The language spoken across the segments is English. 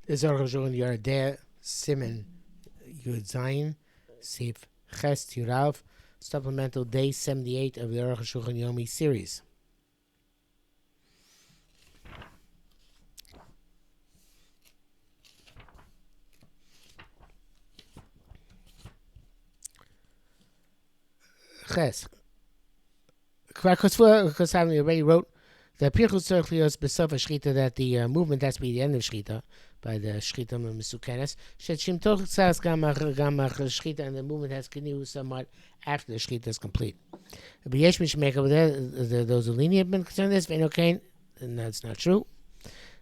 This Arukh HaShulchan Yardeh Siman Yud Zayin Sif Ches Yurav, Supplemental Day 78 of the Arukh HaShulchan Yomi series. Ches. Because I already wrote the Pirchus Tzorchlios Besof Shchita, that the movement has to be the end of Shchita by the Shchita Mesukenes. Shim Toch Tzas Gamach Shchita, and the movement has continued somewhat after the Shchita is complete. But Yesh Mishmek over there, those who lenient been concerned this, Vein and that's not true.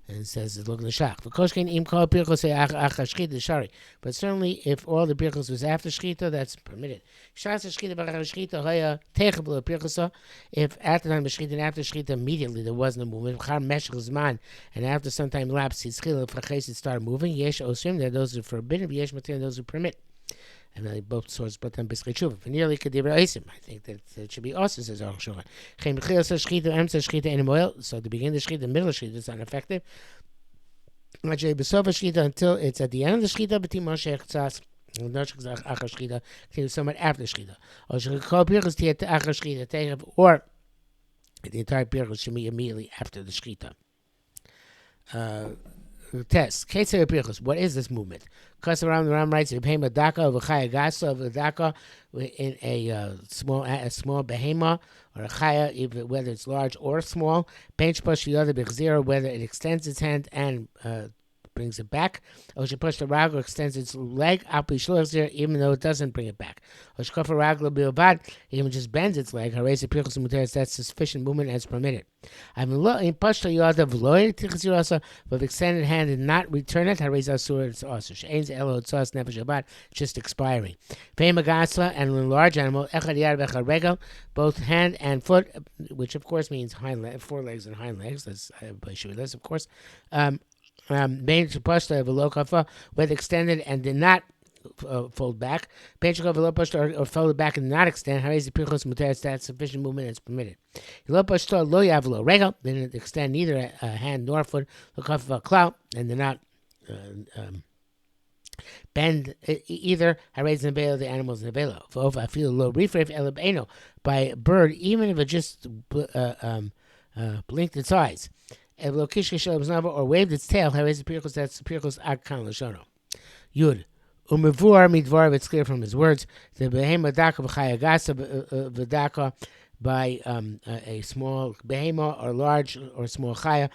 And it says, look in the shach. But certainly, if all the birchos was after shchita, that's permitted. If at the time of shchita and after shchita, immediately there was no movement, and after some time lapsed, it started moving, yesh osim, there are those who forbidden, yesh matir, and those who permit. And then both sources put them b'schei tshuva. Nearly kedivra isim. I think that it should be also, says Arukh HaShulchan. Chem b'chil says shchita, emtza shchita, in oil. So the beginning of the shchita, the middle of the shchita is unaffected. Until it's at the end of the shchita, b'tim moshe echtzas. Shchita continues somewhat after shchita. Or shchita pirchus tiet achar shchita tegev, or the entire pirchus should be immediately after the shchita. Test. Ketzah Pirchus. What is this movement? Because around the Ram writes, "Behema daka of a chaya gasa of a daka in a small behema or a chaya, whether it's large or small. Bench push the other b'chzira, whether it extends its hand and brings it back. Or she push the rag or extends its leg up even though it doesn't bring it back. Or she kafar ragla bilvad, even just bends its leg. Harayis Pirchus muteres, that's sufficient movement as permitted. I'm in push the yada v'loy tichzirasa, but extended hand did not return it. Harayis asur, it's also she'ain's elo tzas nefesh shabbat, just expiring. Veimagasla, and in large animal echad yad v'echad regel, both hand and foot, which of course means forelegs and hind legs. That's by Shulas, of course. Whether extended and did not fold back, or folded back and did not extend, that's sufficient movement is permitted. They didn't extend neither a hand nor foot, and did not bend either. The animals in the velo. I feel low reframe by a bird, even if it just blinked its eyes. Or waved its tail, that's Pirchus Akkan Lashono. Yud. Umevur midvar, it's clear from his words. The behema daka v'chayagasa v'daka by a small behema or large or small chaya,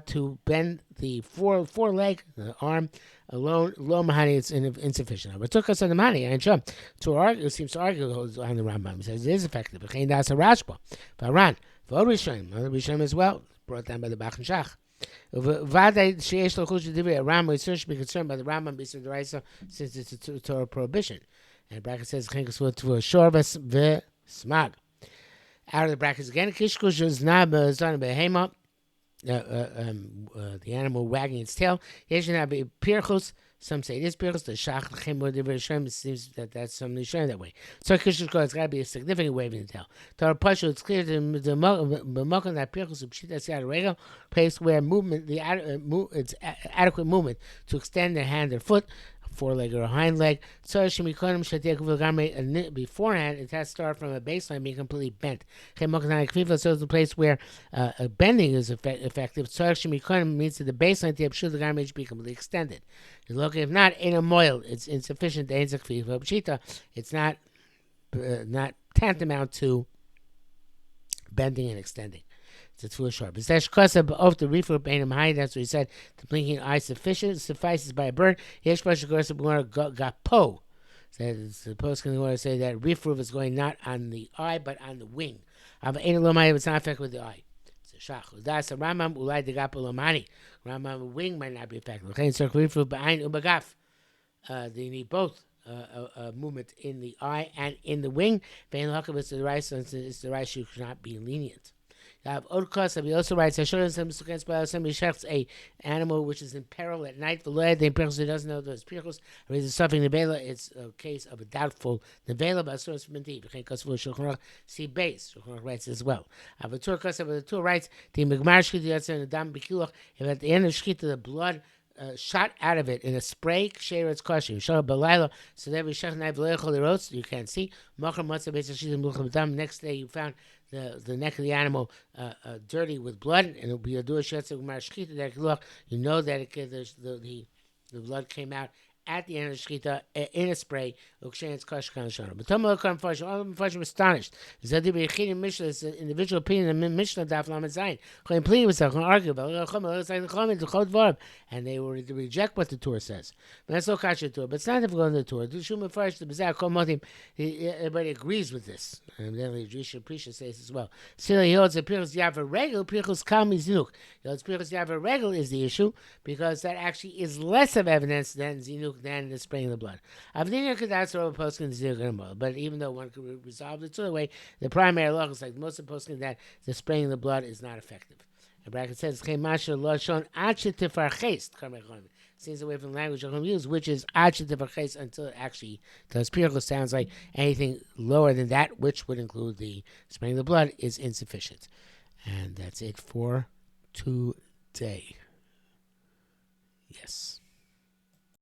to bend the foreleg, the arm alone. Lo mahani, it's insufficient. But took us on the mahani and Shum to argue. It seems to argue on the Rambam. He says it is effective. V'chein das Rashba, v'aran, v'od Rishon as well, brought down by the Bach and Shach. Ram should be concerned by the Rambam based on the Raisa, since it's a Torah prohibition. And bracket says Shorvas v'smag. Out of the brackets again, Kishkush is not behema, the animal wagging its tail. Yeshna be pirchus. Some say it is pirchus. The shach it seems that that's something shown that way. So Kishkush, it's got to be a significant waving the tail. Torah Pashu, it's clear the B'mokan that pirchus pshita regal, place where movement, it's adequate movement to extend their hand or foot, foreleg or a hind leg. Beforehand, it has to start from a baseline being completely bent. So it's a place where bending is effective. Means that the baseline tip should the garment be completely extended. If not, in a moil, it's insufficient. It's not tantamount to bending and extending. It's too short. But that's because of the reefer bainim high. That's what he said. The blinking eye suffices by a bird. Yesh got po. So the post can want to say that reefer is going not on the eye but on the wing. It's not affected with the eye. It's a shach. That's a Rambam ulai de gapolomani. Rambam wing might not be affected. Okay, so reefer behind ubagaf. They need both. Movement in the eye and in the wing. It's the right, since it's the right, should not be lenient. He also writes, a animal which is in peril at night. The person doesn't know those pirchos. Suffering nevela. It's a case of a doubtful nevela. But source from indeed. See base. Writes as well. The Torah writes, if at the end of shchita the blood shot out of it in a spray. Ksheira it's kosher. Yishar b'layla. So every shach knife loyachol the you can't see. Machar matzah beis hashizim b'lucham dam. Next day you found the neck of the animal dirty with blood, and it'll be a do a shetzah gemar shchita that look. You know that the blood came out at the end of the shechita in a spray. Ukshen kosher kanashana. But Tomer Lekam Farshim, all the Farshim astonished. Zadi b'Yechid in Mishnah, it's an individual opinion in Mishnah Daf Lamed Zayin. Chaim pleaded with them, argue about it. And they were to reject what the Torah says. But that's no kasha Torah. But it's not difficult in the Torah. Shum Farsh the Bazar Kol Motim. Everybody agrees with this, and then the Jewish Prisha says as well. Still, he holds a Pirchus Yavar Regel. Pirchus Kam is Zinuk. He holds Pirchus Yavar Regel is the issue because that actually is less of evidence than Zinuk than the spraying of the blood. Avdina could that's over posting Zinuk, but even though one could resolve it the way, the primary law is like most of posting that the spraying of the blood is not effective. The bracket says seems away from the language I'm use, which is until it actually does. Pirchus sounds like anything lower than that, which would include the spraying of the blood, is insufficient. And that's it for today. Yes.